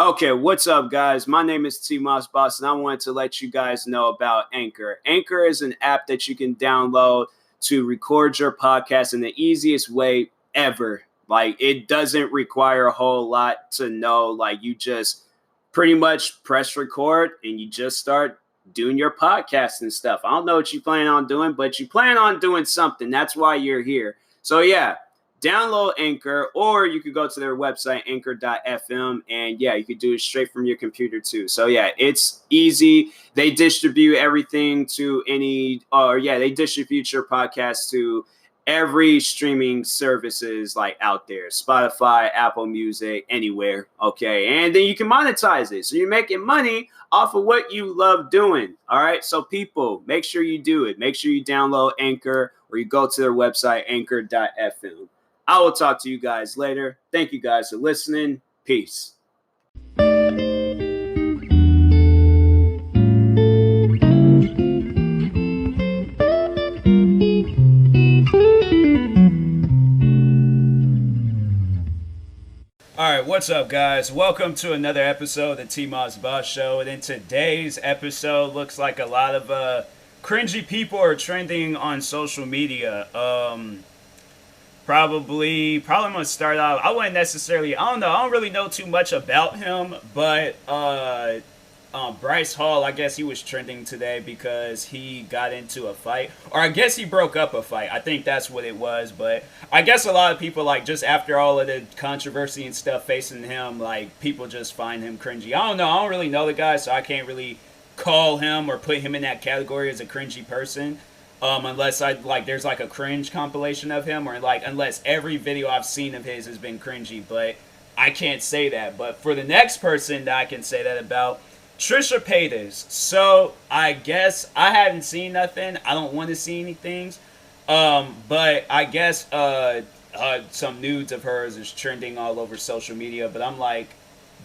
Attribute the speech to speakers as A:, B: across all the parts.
A: Okay, what's up, guys? My name is TMossBoss, and I wanted to let you guys know about Anchor. Anchor is an app that you can download to record your podcast in the easiest way ever. Like, it doesn't require a whole lot to know. Like, you just pretty much press record and you just start doing your podcast and stuff. I don't know what you plan on doing, but you plan on doing something. That's why you're here. So, yeah, download Anchor, or you could go to their website, anchor.fm, and yeah, you could do it straight from your computer too. So yeah, it's easy. They distribute everything to they distribute your podcast to every streaming services like out there, Spotify, Apple Music, anywhere. Okay, and then you can monetize it, so you're making money off of what you love doing. All right, so people, make sure you do it. Make sure you download Anchor, or you go to their website, anchor.fm. I will talk to you guys later. Thank you guys for listening. Peace. All right, what's up, guys? Welcome to another episode of the TMossBoss Show. And in today's episode, looks like a lot of cringy people are trending on social media. Probably I'm gonna start out. I wouldn't necessarily. I don't know. I don't really know too much about him, but Bryce Hall. I guess he was trending today because he got into a fight, or I guess he broke up a fight. I think that's what it was. But I guess a lot of people, like, just after all of the controversy and stuff facing him, like, people just find him cringy. I don't know. I don't really know the guy, so I can't really call him or put him in that category as a cringy person. Unless there's like a cringe compilation of him, or like unless every video I've seen of his has been cringy, but I can't say that. But for the next person that I can say that about, Trisha Paytas. So I guess I haven't seen nothing. I don't want to see anything. But I guess some nudes of hers is trending all over social media. But I'm like,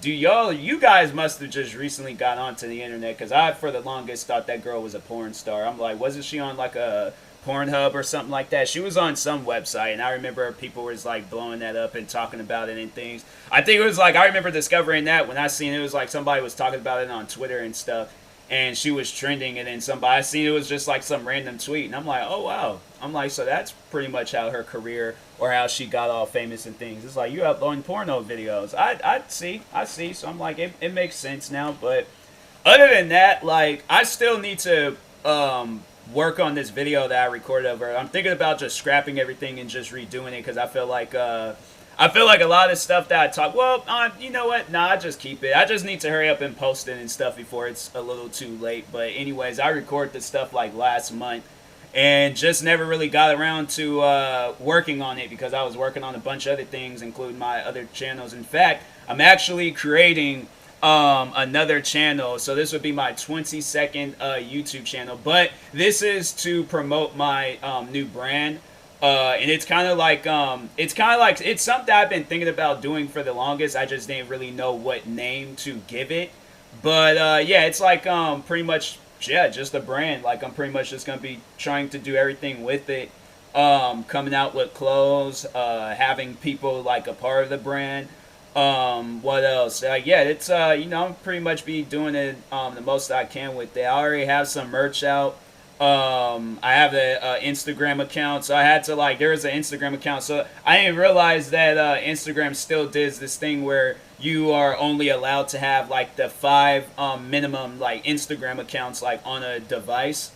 A: you guys must have just recently got onto the internet, because I, for the longest, thought that girl was a porn star. I'm like, wasn't she on like a Pornhub or something like that? She was on some website, and I remember people was like blowing that up and talking about it and things. I think it was like, I remember discovering that when I seen it was like somebody was talking about it on Twitter and stuff, and she was trending, and then somebody, I seen it was just like some random tweet, and I'm like, oh wow. I'm like, so that's pretty much how her career, or how she got all famous and things. It's like, you uploading porno videos. I see. So I'm like, it makes sense now. But other than that, like, I still need to work on this video that I recorded of her. I'm thinking about just scrapping everything and just redoing it, because I feel like a lot of stuff that I talk, you know what? Nah, I just keep it. I just need to hurry up and post it and stuff before it's a little too late. But anyways, I recorded this stuff like last month, and just never really got around to working on it, because I was working on a bunch of other things, including my other channels. In fact, I'm actually creating another channel, so this would be my 22nd YouTube channel, but this is to promote my new brand. And it's kind of like it's something I've been thinking about doing for the longest. I just didn't really know what name to give it. But yeah, it's like pretty much, yeah, just a brand. Like, I'm pretty much just gonna be trying to do everything with it. Coming out with clothes, having people like a part of the brand. What else? Yeah, it's I'm pretty much be doing it the most I can with it. I already have some merch out. I have an Instagram account, so I had to, like, there was an Instagram account, so I didn't realize that Instagram still does this thing where you are only allowed to have like the 5 minimum like Instagram accounts like on a device.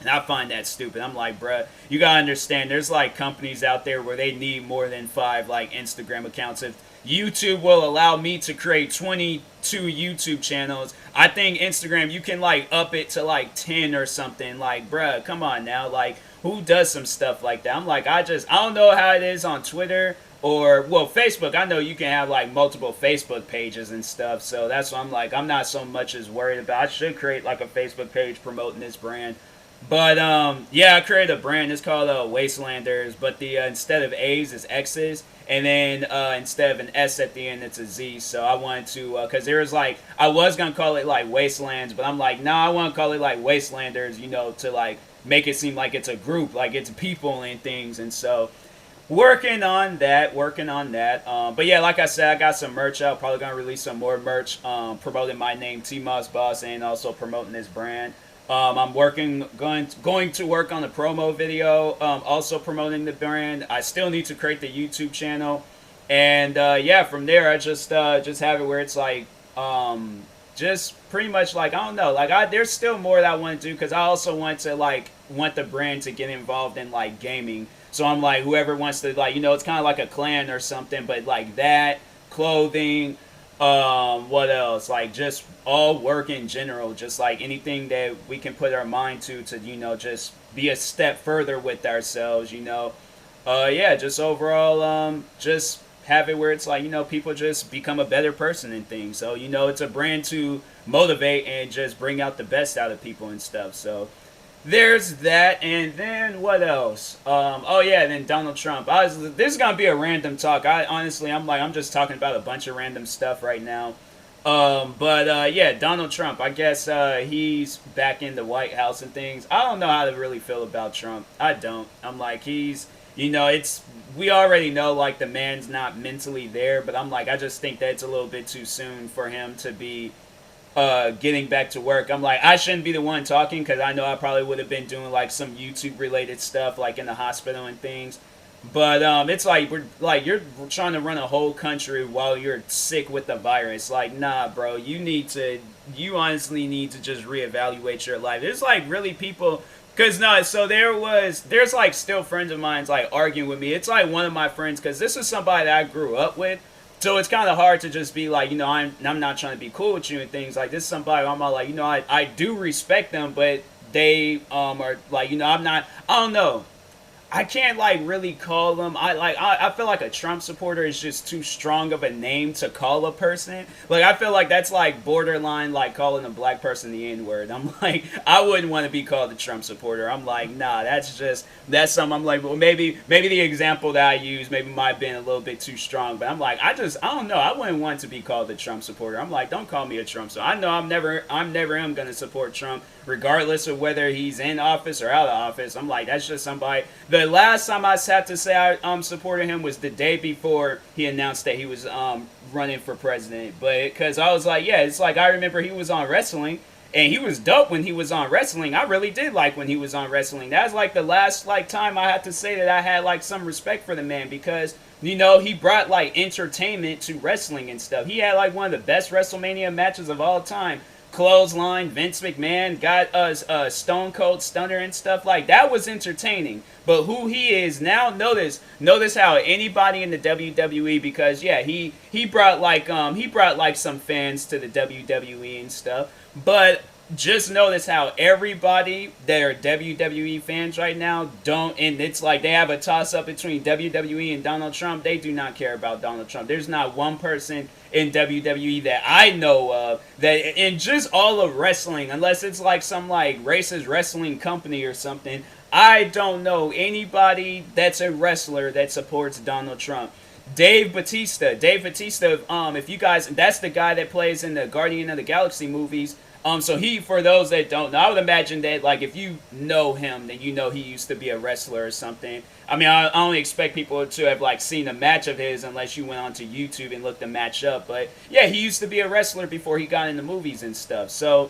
A: And I find that stupid. I'm like, bruh, you gotta understand, there's like companies out there where they need more than 5 like Instagram accounts. If YouTube will allow me to create 22 YouTube channels, I think Instagram, you can like up it to like 10 or something. Like, bruh, come on now. Like, who does some stuff like that? I'm like, I don't know how it is on Twitter or, well, Facebook. I know you can have like multiple Facebook pages and stuff. So that's what I'm like, I'm not so much as worried about. I should create like a Facebook page promoting this brand. But yeah, I created a brand. It's called Wastelanders, but the instead of A's is X's, and then instead of an S at the end, it's a Z. So I wanted to, because there was like, I was gonna call it like Wastelands, but I'm like, nah, I want to call it like Wastelanders, to like make it seem like it's a group, like it's people and things. And so Working on that. But yeah, like I said, I got some merch out. Probably gonna release some more merch. Promoting my name, TMossBoss, and also promoting this brand. I'm going to work on a promo video. Also promoting the brand. I still need to create the YouTube channel, and yeah, from there I just have it where it's like just pretty much like I don't know, like there's still more that I want to do because I also want the brand to get involved in like gaming. So I'm like whoever wants to like it's kind of like a clan or something, but like that clothing, what else? Like just all work in general, just like anything that we can put our mind to just be a step further with ourselves. Yeah, just overall, just have it where it's like people just become a better person and things. So it's a brand to motivate and just bring out the best out of people and stuff. So there's that, and then what else? Oh yeah, then Donald Trump. This is gonna be a random talk. I'm just talking about a bunch of random stuff right now. But yeah, Donald Trump. I guess he's back in the White House and things. I don't know how to really feel about Trump. I don't. I'm like it's we already know like the man's not mentally there, but I'm like I just think that it's a little bit too soon for him to be getting back to work. I'm like, I shouldn't be the one talking because I know I probably would have been doing like some YouTube related stuff like in the hospital and things. But it's like you're trying to run a whole country while you're sick with the virus. Like, nah, bro, you honestly need to just reevaluate your life. There's like really people. Cause no, so there's like still friends of mine's like arguing with me. It's like one of my friends, cause this is somebody that I grew up with. So it's kind of hard to just be like, I'm not trying to be cool with you and things like this. Is somebody I'm all like, I do respect them, but they are like, I'm not. I don't know. I can't like really call them. I feel like a Trump supporter is just too strong of a name to call a person. Like I feel like that's like borderline like calling a black person the N-word. I'm like I wouldn't want to be called a Trump supporter. I'm like nah, that's something. I'm like well maybe the example that I use maybe might have been a little bit too strong. But I'm like I don't know. I wouldn't want to be called a Trump supporter. I'm like don't call me a Trump. So I know I'm never am gonna support Trump regardless of whether he's in office or out of office. I'm like that's just somebody. The last time I had to say I supported him was the day before he announced that he was running for president. But because I was like, yeah, it's like I remember he was on wrestling and he was dope when he was on wrestling. I really did like when he was on wrestling. That was like the last like time I had to say that I had like some respect for the man because he brought like entertainment to wrestling and stuff. He had like one of the best WrestleMania matches of all time. Clothesline, Vince McMahon got us Stone Cold Stunner and stuff like that was entertaining. But who he is now, notice how anybody in the WWE because yeah he brought like some fans to the WWE and stuff. But just notice how everybody that are WWE fans right now don't, and it's like they have a toss up between WWE and Donald Trump. They do not care about Donald Trump. There's not one person in WWE that I know of that in just all of wrestling, unless it's like some like racist wrestling company or something. I don't know anybody that's a wrestler that supports Donald Trump. Dave Bautista, if you guys, that's the guy that plays in the Guardian of the Galaxy movies. So for those that don't know, I would imagine that, like, if you know him, then he used to be a wrestler or something. I mean, I only expect people to have, like, seen a match of his unless you went onto YouTube and looked the match up. But, yeah, he used to be a wrestler before he got into movies and stuff. So,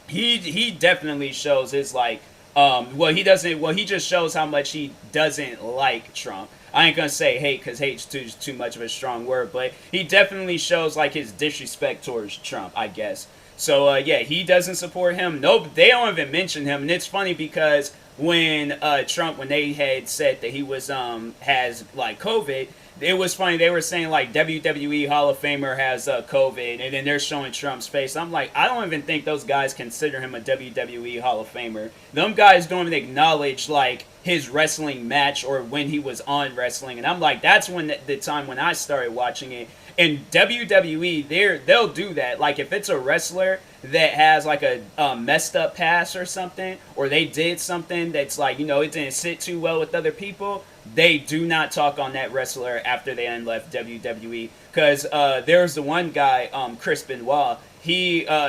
A: he definitely shows his, like, he just shows how much he doesn't like Trump. I ain't gonna say hate because hate's too much of a strong word, but he definitely shows, like, his disrespect towards Trump, I guess. So, yeah, he doesn't support him. Nope, they don't even mention him. And it's funny because when Trump, when they had said that he was, has, like, COVID, it was funny. They were saying, like, WWE Hall of Famer has COVID, and then they're showing Trump's face. I'm like, I don't even think those guys consider him a WWE Hall of Famer. Them guys don't even acknowledge, like, his wrestling match or when he was on wrestling. And I'm like, that's when the time when I started watching it. And WWE, they'll do that. Like, if it's a wrestler that has, like, a messed up past or something, or they did something that's, like, it didn't sit too well with other people, they do not talk on that wrestler after they left WWE. Because there's the one guy, Chris Benoit.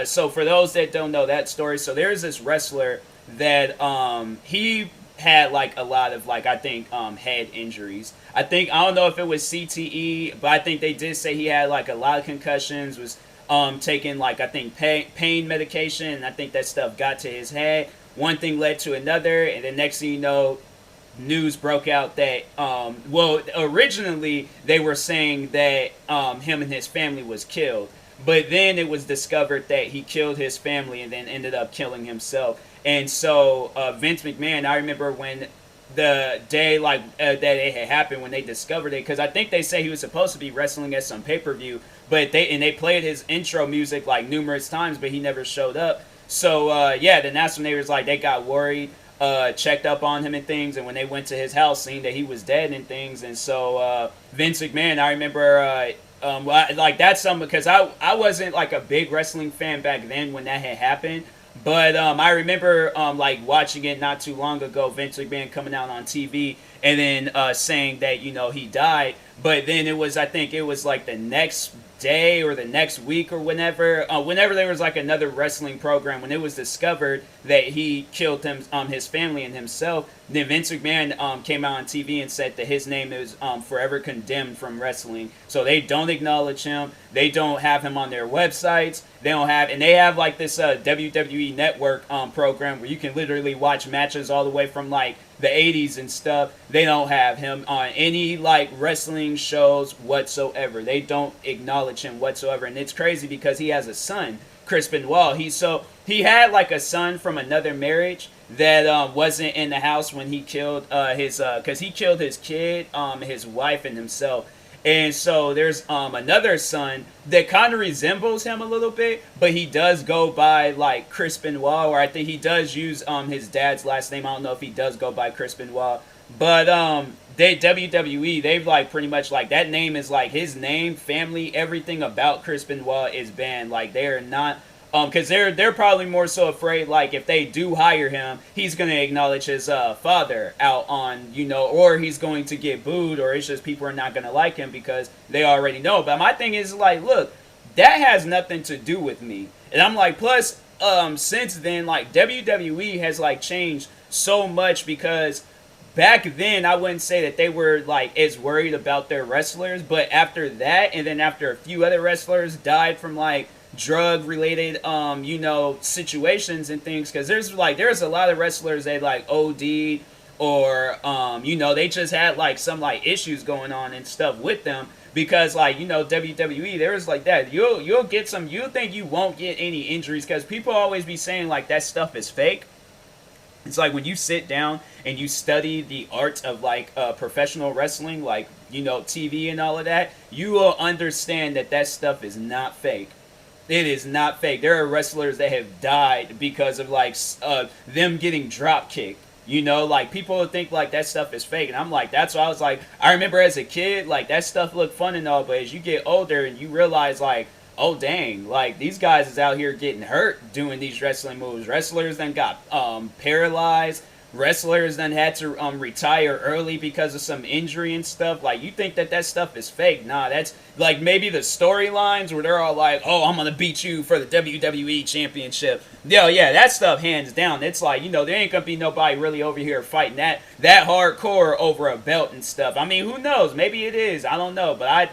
A: So for those that don't know that story, so there's this wrestler that he had like a lot of like I think head injuries. I don't know if it was CTE, but I think they did say he had like a lot of concussions. Was taking like I think pain medication, and I think that stuff got to his head. One thing led to another, and the next thing you know, news broke out that well, originally they were saying that him and his family was killed, but then it was discovered that he killed his family and then ended up killing himself. And so Vince McMahon, I remember when the day like that it had happened, when they discovered it, because I think they say he was supposed to be wrestling at some pay-per-view, but they played his intro music like numerous times, but he never showed up. So yeah, then that's when they was like, they got worried, checked up on him and things, and when they went to his house, seeing that he was dead and things. And so Vince McMahon, I remember like that's something, because I wasn't like a big wrestling fan back then when that had happened. But I remember like watching it not too long ago, Vince McMahon coming out on TV and then saying that, you know, he died. But then it was, I think it was like the next day or the next week or whenever there was like another wrestling program, when it was discovered that he killed his family and himself, then Vince McMahon came out on TV and said that his name is forever condemned from wrestling. So they don't acknowledge him. They don't have him on their websites. They have like this WWE Network program where you can literally watch matches all the way from like the 80s and stuff. They don't have him on any like wrestling shows whatsoever. They don't acknowledge him whatsoever. And it's crazy because he has a son, Chris Benoit. He had like a son from another marriage that wasn't in the house when he killed because he killed his kid, his wife, and himself. And so there's another son that kind of resembles him a little bit, but he does go by like Chris Benoit, or I think he does use his dad's last name. I don't know if he does go by Chris Benoit, but they've like pretty much like that name is like his name, family, everything about Chris Benoit is banned. Like they're not. Because they're probably more so afraid, like, if they do hire him, he's going to acknowledge his father out on, you know, or he's going to get booed, or it's just people are not going to like him because they already know. But my thing is, like, look, that has nothing to do with me. And I'm like, plus, since then, like, WWE has, like, changed so much, because back then, I wouldn't say that they were, like, as worried about their wrestlers, but after that, and then after a few other wrestlers died from, like, drug related you know, situations and things, because there's a lot of wrestlers that like OD'd, or you know, they just had like some like issues going on and stuff with them, because like, you know, WWE, there's like that you'll get some, you think you won't get any injuries, because people always be saying like that stuff is fake. It's like when you sit down and you study the art of like professional wrestling, like, you know, TV and all of that, you will understand that that stuff is not fake. It is not fake. There are wrestlers that have died because of like them getting drop kicked. You know, like people think like that stuff is fake, and I'm like, that's why I was like, I remember as a kid, like that stuff looked fun and all, but as you get older and you realize like, oh dang, like these guys is out here getting hurt doing these wrestling moves. Wrestlers then got paralyzed. Wrestlers then had to retire early because of some injury and stuff. Like, you think that that stuff is fake. Nah, that's like maybe the storylines where they're all like, oh, I'm going to beat you for the WWE Championship. Yo, yeah, that stuff hands down. It's like, you know, there ain't going to be nobody really over here fighting that hardcore over a belt and stuff. I mean, who knows? Maybe it is. I don't know. But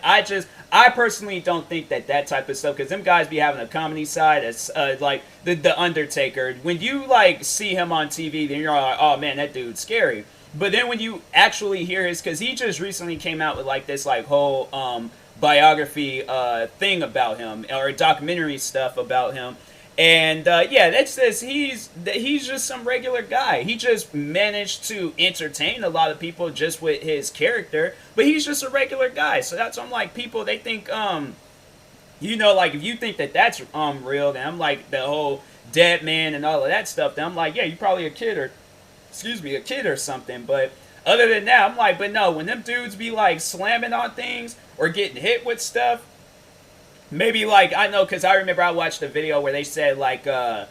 A: I personally don't think that type of stuff, because them guys be having a comedy side. As like the Undertaker, when you like see him on TV, then you're like, oh man, that dude's scary. But then when you actually hear his, because he just recently came out with like this like whole biography thing about him, or documentary stuff about him. And yeah, that's this. He's just some regular guy. He just managed to entertain a lot of people just with his character, but he's just a regular guy. So that's why I'm like, people, they think you know, like if you think that that's real, then I'm like the whole dead man and all of that stuff. Then I'm like, yeah, you probably a kid or something. But other than that, I'm like, but no, when them dudes be like slamming on things or getting hit with stuff. Maybe like, I know, because I remember I watched a video where they said like the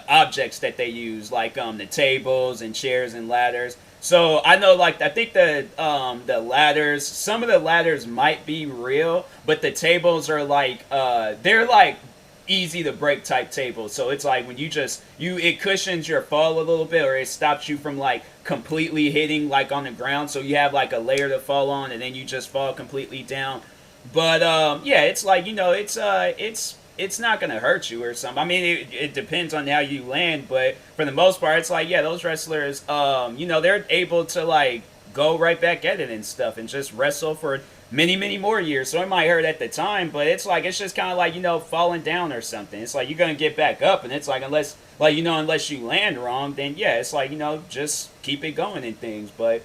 A: objects that they use, like the tables and chairs and ladders. So I know, like, I think the ladders, some of the ladders might be real, but the tables are like they're like easy to break type table. So it's like when it cushions your fall a little bit, or it stops you from like completely hitting like on the ground. So you have like a layer to fall on, and then you just fall completely down. But yeah, it's like, it's not gonna hurt you or something. I mean, it depends on how you land, but for the most part, it's like, yeah, those wrestlers, they're able to like go right back at it and stuff, and just wrestle for many, many more years. So it might hurt at the time, but it's like, it's just kind of like, falling down or something. It's like you're gonna get back up, and it's like, unless you land wrong, then yeah, it's like, just keep it going and things. But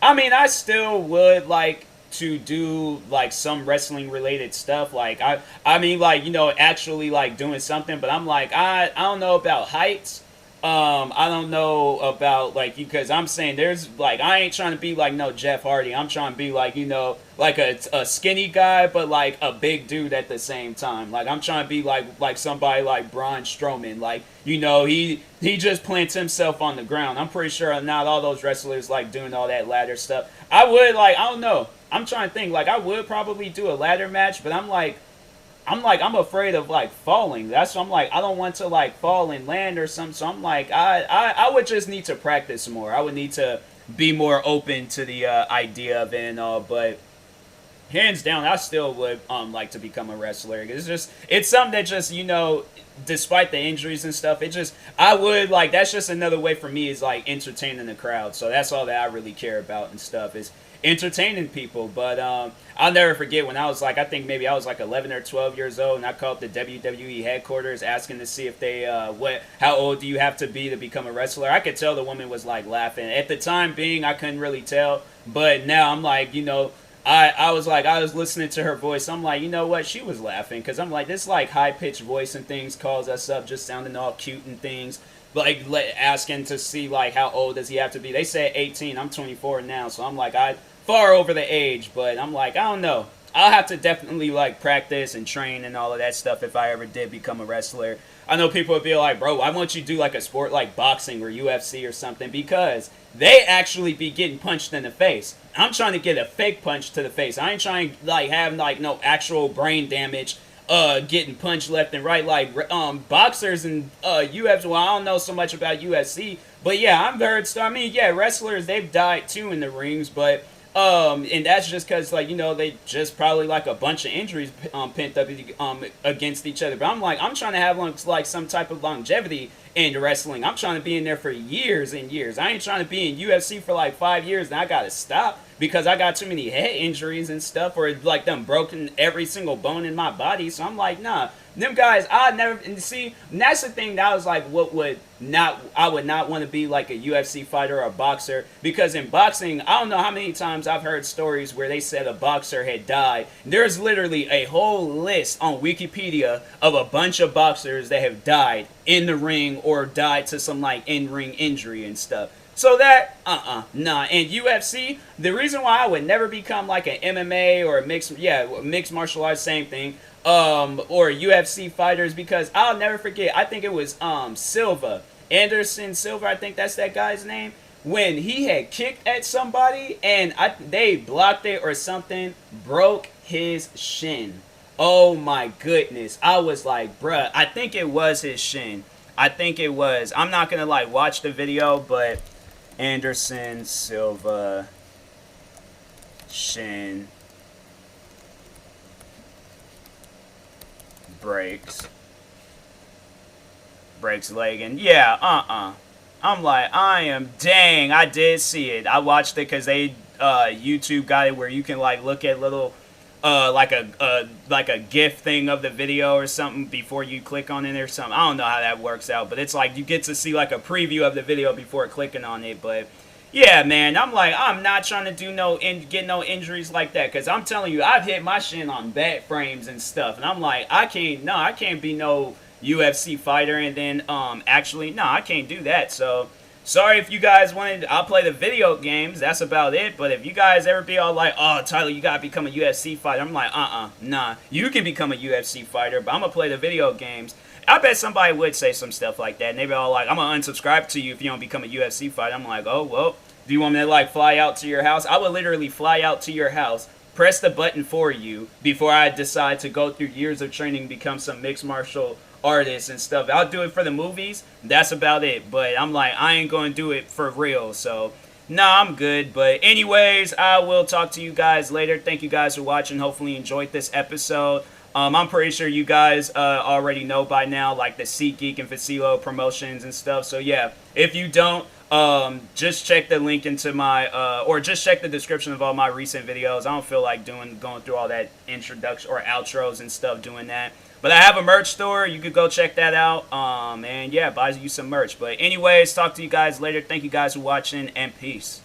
A: I mean, I still would like to do like some wrestling related stuff. Like I mean, like, actually like doing something. But I'm like, I don't know about heights. I don't know about like, because I'm saying there's like, I ain't trying to be like no Jeff Hardy. I'm trying to be like, like a skinny guy, but like a big dude at the same time. Like I'm trying to be like somebody like Braun Strowman. Like, he just plants himself on the ground. I'm pretty sure not all those wrestlers like doing all that ladder stuff. I would like, I don't know. I'm trying to think, like, I would probably do a ladder match, but I'm afraid of like falling. That's why I'm like, I don't want to like fall and land or something. So I'm like, I would just need to practice more. I would need to be more open to the idea of it and all. But hands down, I still would like to become a wrestler. It's something that just, despite the injuries and stuff, I would like, that's just another way for me is like entertaining the crowd. So that's all that I really care about and stuff, is entertaining people. But I'll never forget when I was like, I think maybe I was like 11 or 12 years old, and I called the WWE headquarters asking to see if they how old do you have to be become a wrestler. I could tell the woman was like laughing. At the time being, I couldn't really tell, but now I'm like, I was listening to her voice. I'm like, you know what? She was laughing, because I'm like, this like high pitched voice and things calls us up, just sounding all cute and things. Like asking to see like how old does he have to be. They said 18. I'm 24 now, so I'm like, I far over the age, but I'm like, I don't know. I'll have to definitely like practice and train and all of that stuff if I ever did become a wrestler. I know people would be like, bro, why won't you do like a sport like boxing or UFC or something? Because they actually be getting punched in the face. I'm trying to get a fake punch to the face. I ain't trying to like have like no actual brain damage, getting punched left and right like boxers and UFC. Well, I don't know so much about UFC, but yeah, I've heard. I mean, yeah, wrestlers, they've died too in the rings, but and that's just because like, they just probably like a bunch of injuries pent up against each other. But I'm like, I'm trying to have like some type of longevity in wrestling. I'm trying to be in there for years and years. I ain't trying to be in UFC for like 5 years and I gotta stop because I got too many head injuries and stuff, or like them broken every single bone in my body. So I'm like, nah, them guys, I never. And see, and that's the thing that I was like, I would not want to be like a UFC fighter or a boxer, because in boxing, I don't know how many times I've heard stories where they said a boxer had died. There's literally a whole list on Wikipedia of a bunch of boxers that have died in the ring or died to some like in-ring injury and stuff. So that, nah. And UFC, the reason why I would never become like an MMA or a mixed martial arts, same thing, or UFC fighters, because I'll never forget, I think it was, Silva, Anderson Silva, I think that's that guy's name, when he had kicked at somebody and they blocked it or something, broke his shin. Oh my goodness. I was like, bruh, I think it was his shin. I think it was. I'm not gonna like watch the video, but Anderson Silva shin breaks leg, and yeah, I'm like, I did see it. I watched it because they YouTube got it where you can like look at little like a GIF thing of the video or something before you click on it or something. I don't know how that works out, but it's like you get to see like a preview of the video before clicking on it. But yeah, man, I'm like, I'm not trying to get no injuries like that, because I'm telling you, I've hit my shin on bat frames and stuff, and I'm like, I can't be no UFC fighter, and then I can't do that. So sorry if you guys wanted. I'll play the video games. That's about it. But if you guys ever be all like, oh, Tyler, you gotta become a UFC fighter, I'm like, nah. You can become a UFC fighter, but I'm gonna play the video games. I bet somebody would say some stuff like that, and they be all like, I'm gonna unsubscribe to you if you don't become a UFC fighter. I'm like, oh, well, do you want me to like fly out to your house? I would literally fly out to your house, press the button for you before I decide to go through years of training, become some mixed martial artist and stuff. I'll do it for the movies. That's about it. But I'm like, I ain't going to do it for real. So, nah, I'm good. But anyways, I will talk to you guys later. Thank you guys for watching. Hopefully you enjoyed this episode. I'm pretty sure you guys already know by now, like the SeatGeek and Facilo promotions and stuff. So yeah, if you don't, just check the link into my, or just check the description of all my recent videos. I don't feel like going through all that introduction or outros and stuff doing that. But I have a merch store. You could go check that out. And yeah, buy you some merch. But anyways, talk to you guys later. Thank you guys for watching, and peace.